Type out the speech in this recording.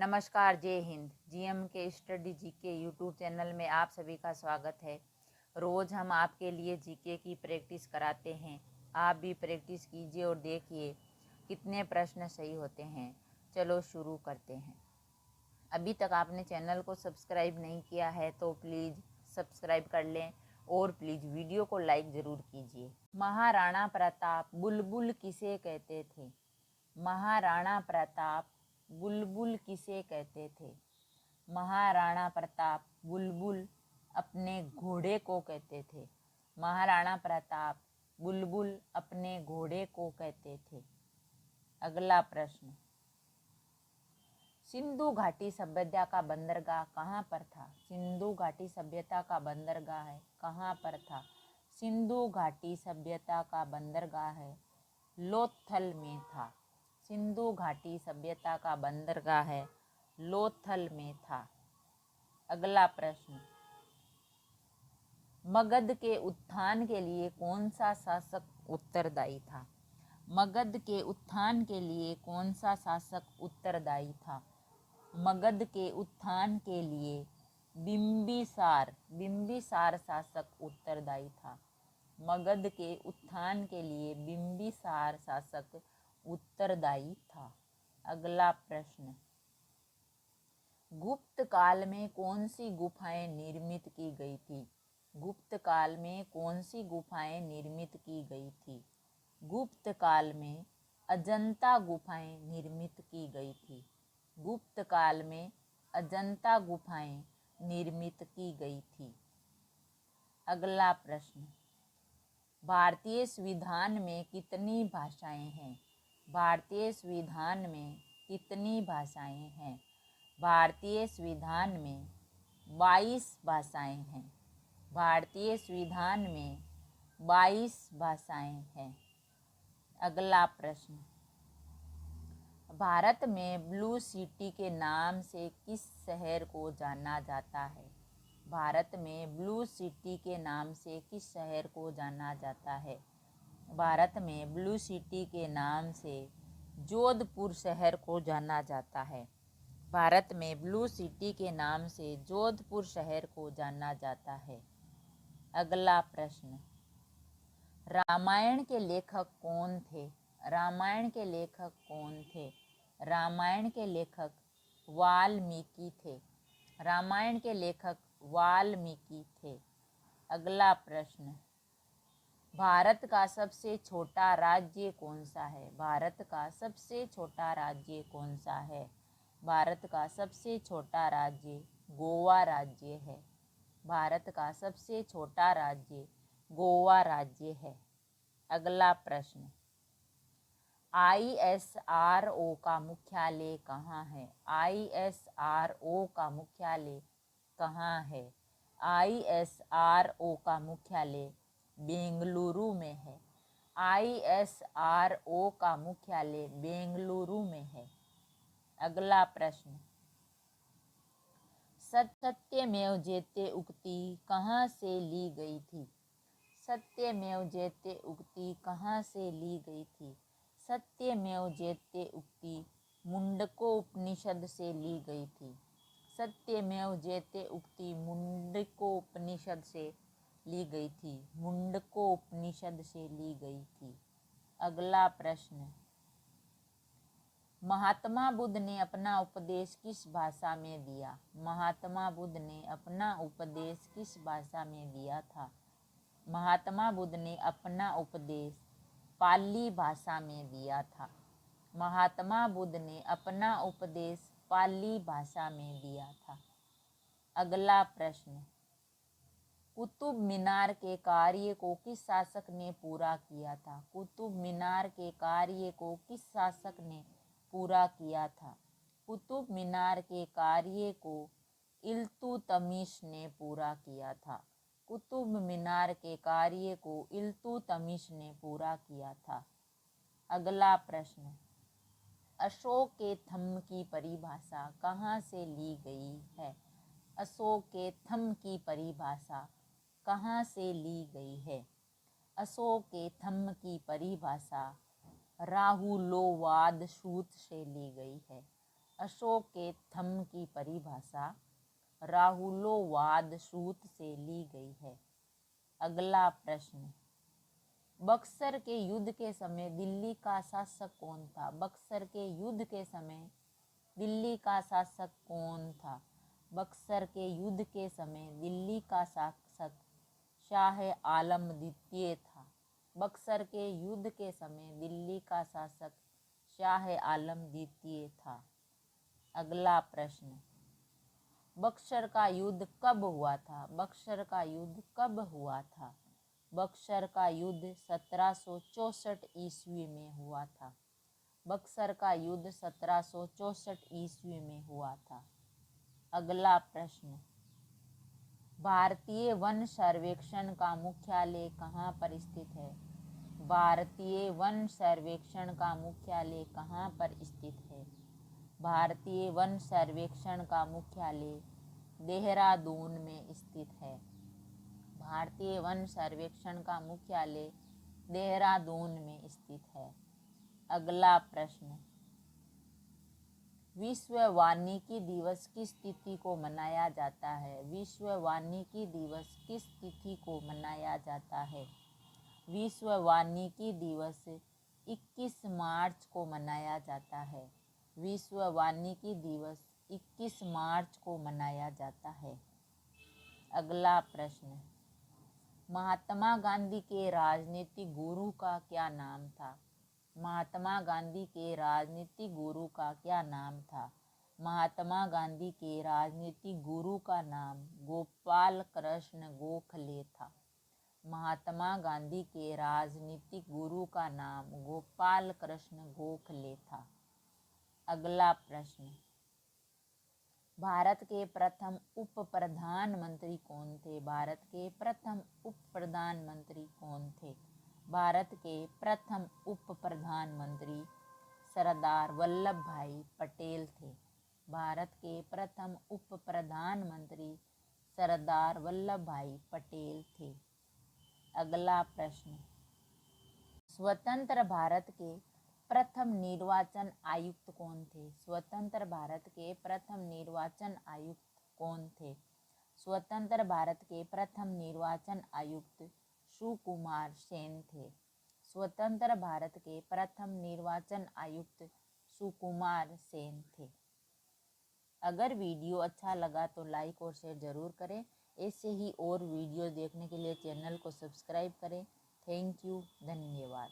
नमस्कार, जय हिंद। जीएम के स्टडी जीके यूट्यूब चैनल में आप सभी का स्वागत है। रोज़ हम आपके लिए जीके की प्रैक्टिस कराते हैं। आप भी प्रैक्टिस कीजिए और देखिए कितने प्रश्न सही होते हैं। चलो शुरू करते हैं। अभी तक आपने चैनल को सब्सक्राइब नहीं किया है तो प्लीज़ सब्सक्राइब कर लें और प्लीज़ वीडियो को लाइक ज़रूर कीजिए। महाराणा प्रताप बुलबुल किसे कहते थे? महाराणा प्रताप बुलबुल किसे कहते थे? महाराणा प्रताप बुलबुल अपने घोड़े को कहते थे। महाराणा प्रताप बुलबुल अपने घोड़े को कहते थे। अगला प्रश्न, सिंधु घाटी सभ्यता का बंदरगाह कहाँ पर था? सिंधु घाटी सभ्यता का बंदरगाह कहाँ पर था? सिंधु घाटी सभ्यता का बंदरगाह लोथल में था। सिंधु घाटी सभ्यता का बंदरगाह लोथल में था। अगला प्रश्न, मगध के उत्थान के लिए कौन सा शासक उत्तरदायी था? मगध के उत्थान के लिए कौन सा शासक उत्तरदायी था? मगध के उत्थान के लिए बिंबिसार शासक उत्तरदायी था। मगध के उत्थान के लिए बिंबिसार शासक उत्तरदायी था। अगला प्रश्न, गुप्त काल में कौन सी गुफाएं निर्मित की गई थी? गुप्त काल में कौन सी गुफाएं निर्मित की गई थी? गुप्त काल में अजंता गुफाएं निर्मित की गई थी। गुप्त काल में अजंता गुफाएं निर्मित की गई थी। अगला प्रश्न, भारतीय संविधान में कितनी भाषाएं हैं? भारतीय संविधान में कितनी भाषाएं हैं? भारतीय संविधान में 22 भाषाएं हैं। भारतीय संविधान में 22 भाषाएं हैं। अगला प्रश्न, भारत में ब्लू सिटी के नाम से किस शहर को जाना जाता है? भारत में ब्लू सिटी के नाम से किस शहर को जाना जाता है? भारत में ब्लू सिटी के नाम से जोधपुर शहर को जाना जाता है। भारत में ब्लू सिटी के नाम से जोधपुर शहर को जाना जाता है। अगला प्रश्न, रामायण के लेखक कौन थे? रामायण के लेखक कौन थे? रामायण के लेखक वाल्मीकि थे। रामायण के लेखक वाल्मीकि थे। अगला प्रश्न, भारत का सबसे छोटा राज्य कौन सा है? भारत का सबसे छोटा राज्य कौन सा है? भारत का सबसे छोटा राज्य गोवा राज्य है। भारत का सबसे छोटा राज्य गोवा राज्य है। अगला प्रश्न, ISRO का मुख्यालय कहाँ है? ISRO का मुख्यालय कहाँ है? ISRO का मुख्यालय बेंगलुरु में है। ISRO का मुख्यालय बेंगलुरु में है। अगला प्रश्न, सत्यमेव जयते उक्ति कहाँ से ली गई थी? सत्यमेव जयते उक्ति कहाँ से ली गई थी? सत्यमेव जयते उक्ति मुंडकोपनिषद से ली गई थी। सत्यमेव जयते उक्ति मुंडकोपनिषद से ली गई थी। मुंडकोपनिषद से ली गई थी। अगला प्रश्न, महात्मा बुद्ध ने अपना उपदेश किस भाषा में दिया? महात्मा बुद्ध ने अपना उपदेश किस भाषा में दिया था? महात्मा बुद्ध ने अपना उपदेश पाली भाषा में दिया था। महात्मा बुद्ध ने अपना उपदेश पाली भाषा में दिया था। अगला प्रश्न, कुतुब मीनार के कार्य को किस शासक ने पूरा किया था? कुतुब मीनार के कार्य को किस शासक ने पूरा किया था? कुतुब मीनार के कार्य को इल्तुतमिश ने पूरा किया था। कुतुब मीनार के कार्य को इल्तुतमिश ने पूरा किया था। अगला प्रश्न, अशोक के थंब की परिभाषा कहाँ से ली गई है? अशोक के थंब की परिभाषा कहाँ से ली गई है? अशोक के थंब की परिभाषा राहुलोवाद सूत्र से ली गई है। अशोक के थंब की परिभाषा राहुलोवाद सूत्र से ली गई है। अगला प्रश्न, बक्सर के युद्ध के समय दिल्ली का शासक कौन था? बक्सर के युद्ध के समय दिल्ली का शासक कौन था? बक्सर के युद्ध के समय दिल्ली का शासक शाह आलम द्वितीय था। बक्सर के युद्ध के समय दिल्ली का शासक शाह आलम द्वितीय था। अगला प्रश्न, बक्सर का युद्ध कब हुआ था? बक्सर का युद्ध कब हुआ था? बक्सर का युद्ध 1764 ईस्वी में हुआ था। बक्सर का युद्ध 1764 ईस्वी में हुआ था। अगला प्रश्न, भारतीय वन सर्वेक्षण का मुख्यालय कहाँ पर स्थित है? भारतीय वन सर्वेक्षण का मुख्यालय कहाँ पर स्थित है? भारतीय वन सर्वेक्षण का मुख्यालय देहरादून में स्थित है। भारतीय वन सर्वेक्षण का मुख्यालय देहरादून में स्थित है। अगला प्रश्न, विश्व वानिकी दिवस किस तिथि को मनाया जाता है? विश्व वानिकी दिवस किस तिथि को मनाया जाता है? विश्व वानिकी दिवस 21 मार्च को मनाया जाता है। विश्व वानिकी दिवस 21 मार्च को मनाया जाता है। अगला प्रश्न, महात्मा गांधी के राजनीतिक गुरु का क्या नाम था? महात्मा गांधी के राजनीतिक गुरु का क्या नाम था? महात्मा गांधी के राजनीतिक गुरु का नाम गोपाल कृष्ण गोखले था। महात्मा गांधी के राजनीतिक गुरु का नाम गोपाल कृष्ण गोखले था। अगला प्रश्न, भारत के प्रथम उप प्रधानमंत्री कौन थे? भारत के प्रथम उप प्रधानमंत्री कौन थे? भारत के प्रथम उप प्रधानमंत्री सरदार वल्लभ भाई पटेल थे। भारत के प्रथम उप प्रधानमंत्री सरदार वल्लभ भाई पटेल थे। अगला प्रश्न, स्वतंत्र भारत के प्रथम निर्वाचन आयुक्त कौन थे? स्वतंत्र भारत के प्रथम निर्वाचन आयुक्त कौन थे? स्वतंत्र भारत के प्रथम निर्वाचन आयुक्त सुकुमार सेन थे। स्वतंत्र भारत के प्रथम निर्वाचन आयुक्त सुकुमार सेन थे। अगर वीडियो अच्छा लगा तो लाइक और शेयर ज़रूर करें। ऐसे ही और वीडियो देखने के लिए चैनल को सब्सक्राइब करें। थैंक यू, धन्यवाद।